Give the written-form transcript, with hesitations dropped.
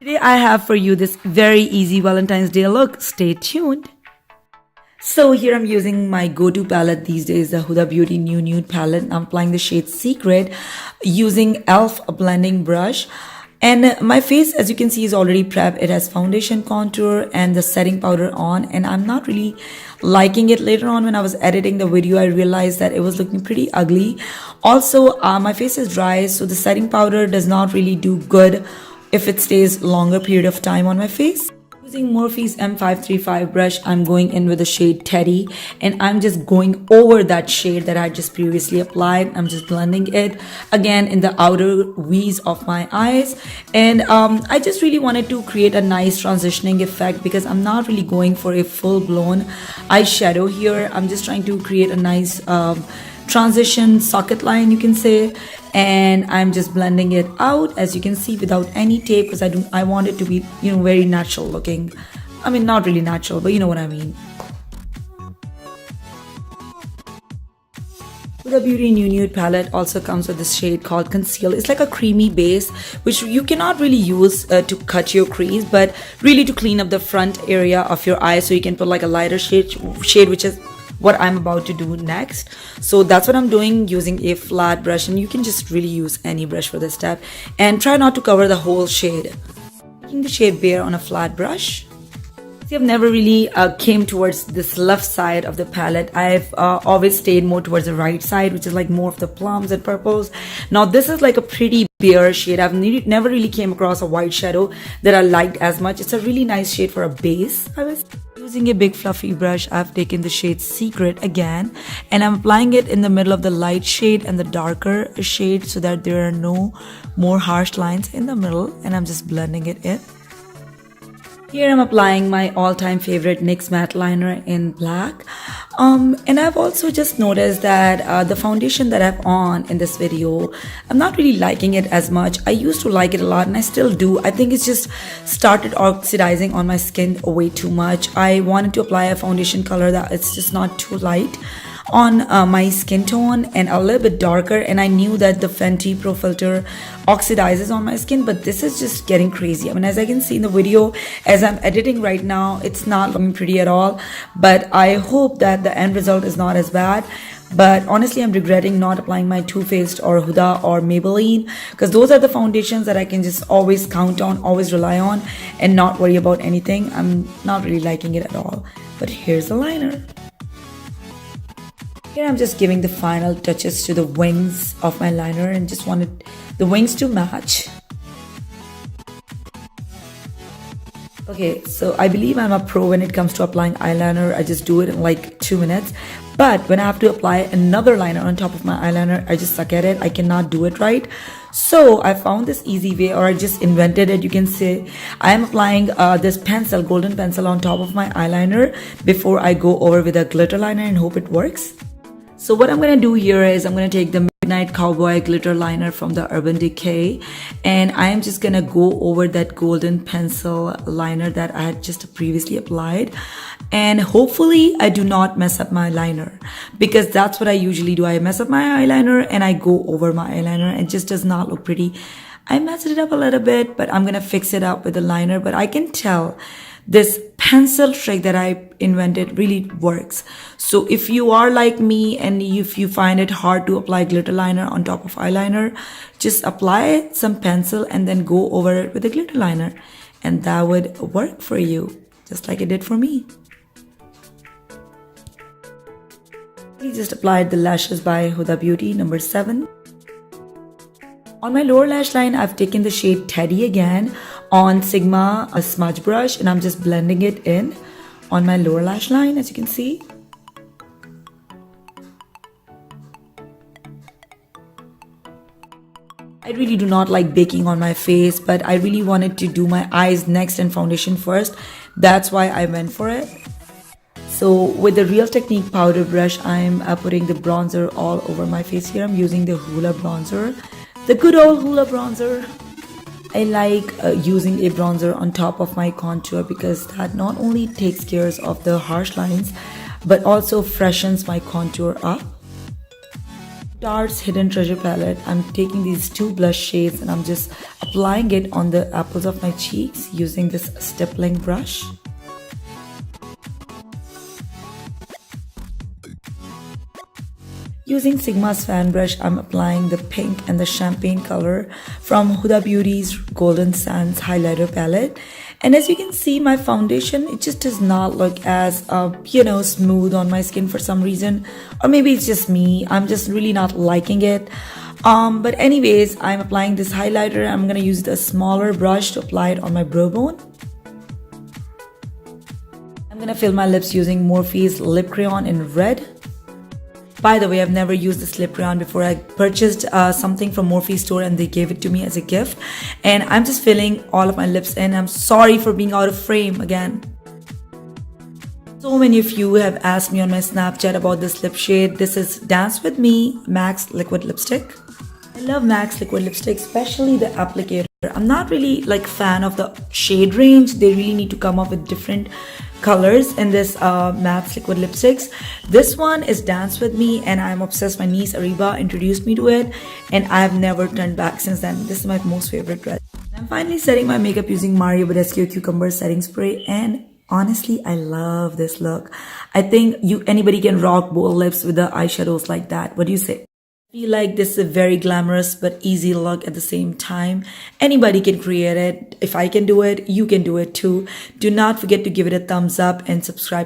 Today I have for you this very easy Valentine's Day look. Stay tuned. So here I'm using my go-to palette these days, the Huda Beauty New Nude palette. I'm applying the shade Secret using e.l.f. blending brush. And my face, as you can see, is already prepped. It has foundation, contour, and the setting powder on. And I'm not really liking it. Later on, when I was editing the video, I realized that it was looking pretty ugly. Also, my face is dry, so the setting powder does not really do good if it stays longer period of time on my face. Using Morphe's M535 brush, I'm going in with the shade Teddy, and I'm just going over that shade that I just previously applied. I'm just blending it again in the outer V's of my eyes, and I just really wanted to create a nice transitioning effect because I'm not really going for a full-blown eyeshadow here. I'm just trying to create a nice transition socket line, you can say, and I'm just blending it out, as you can see, without any tape, because I want it to be, very natural looking. I mean, not really natural, but you know what I mean. The Beauty New Nude palette also comes with this shade called Conceal. It's like a creamy base, which you cannot really use to cut your crease, but really to clean up the front area of your eye, so you can put like a lighter shade which is what I'm about to do next. So that's what I'm doing, using a flat brush, and you can just really use any brush for this step, and try not to cover the whole shade. Taking the shade Bare on a flat brush. See, I've never really came towards this left side of the palette. I've always stayed more towards the right side, which is like more of the plums and purples. Now this is like a pretty bare shade. I've never really came across a white shadow that I liked as much. It's a really nice shade for a base. I was using a big fluffy brush. I've taken the shade Secret again, and I'm applying it in the middle of the light shade and the darker shade so that there are no more harsh lines in the middle, and I'm just blending it in. Here I'm applying my all-time favorite NYX matte liner in black. And I've also just noticed that the foundation that I have on in this video, I'm not really liking it as much. I used to like it a lot, and I still do. I think it's just started oxidizing on my skin way too much. I wanted to apply a foundation color that it's just not too light on my skin tone and a little bit darker, and I knew that the Fenty Pro Filter oxidizes on my skin, but this is just getting crazy. I mean, as I can see in the video, as I'm editing right now, it's not looking pretty at all, but I hope that the end result is not as bad. But honestly, I'm regretting not applying my Too Faced or Huda or Maybelline, because those are the foundations that I can just always count on, always rely on, and not worry about anything. I'm not really liking it at all. But here's the liner. Here I'm just giving the final touches to the wings of my liner, and just wanted the wings to match. Okay, so I believe I'm a pro when it comes to applying eyeliner. I just do it in like 2 minutes. But when I have to apply another liner on top of my eyeliner, I just suck at it. I cannot do it right. So I found this easy way, or I just invented it, you can say. I am applying this pencil, golden pencil, on top of my eyeliner before I go over with a glitter liner, and hope it works. So what I'm going to do here is I'm going to take the Midnight Cowboy glitter liner from the Urban Decay, and I am just going to go over that golden pencil liner that I had just previously applied, and hopefully I do not mess up my liner, because that's what I usually do. I mess up my eyeliner and I go over my eyeliner, and it just does not look pretty. I messed it up a little bit, but I'm going to fix it up with the liner. But I can tell this pencil trick that I invented really works. So if you are like me and if you find it hard to apply glitter liner on top of eyeliner, just apply some pencil and then go over it with a glitter liner, and that would work for you, just like it did for me. We just applied the lashes by Huda Beauty number 7. On my lower lash line, I've taken the shade Teddy again on Sigma, a smudge brush, and I'm just blending it in on my lower lash line, as you can see. I really do not like baking on my face, but I really wanted to do my eyes next and foundation first. That's why I went for it. So with the Real Technique powder brush, I'm putting the bronzer all over my face here. I'm using the Hoola bronzer. The good old Hoola bronzer. I like using a bronzer on top of my contour, because that not only takes care of the harsh lines but also freshens my contour up. Tarte's Hidden Treasure palette. I'm taking these two blush shades and I'm just applying it on the apples of my cheeks using this stippling brush. Using Sigma's fan brush, I'm applying the pink and the champagne color from Huda Beauty's Golden Sands highlighter palette. And as you can see, my foundation, it just does not look as, smooth on my skin for some reason. Or maybe it's just me. I'm just really not liking it. But anyways, I'm applying this highlighter. I'm going to use the smaller brush to apply it on my brow bone. I'm going to fill my lips using Morphe's lip crayon in red. By the way, I've never used this lip crayon before. I purchased something from Morphe's store and they gave it to me as a gift. And I'm just filling all of my lips in. I'm sorry for being out of frame again. So many of you have asked me on my Snapchat about this lip shade. This is Dance With Me MAC Liquid Lipstick. I love MAC Liquid Lipstick, especially the applicator. I'm not really like fan of the shade range. They really need to come up with different colors in this MAC Liquid Lipsticks. This one is Dance With Me and I'm obsessed. My niece Ariba introduced me to it and I've never turned back since then. This is my most favorite dress. I'm finally setting my makeup using Mario Badescu Cucumber Setting Spray and honestly, I love this look. I think anybody can rock bold lips with the eyeshadows like that. What do you say? I feel like this is a very glamorous but easy look at the same time. Anybody can create it. If I can do it, you can do it too. Do not forget to give it a thumbs up and subscribe.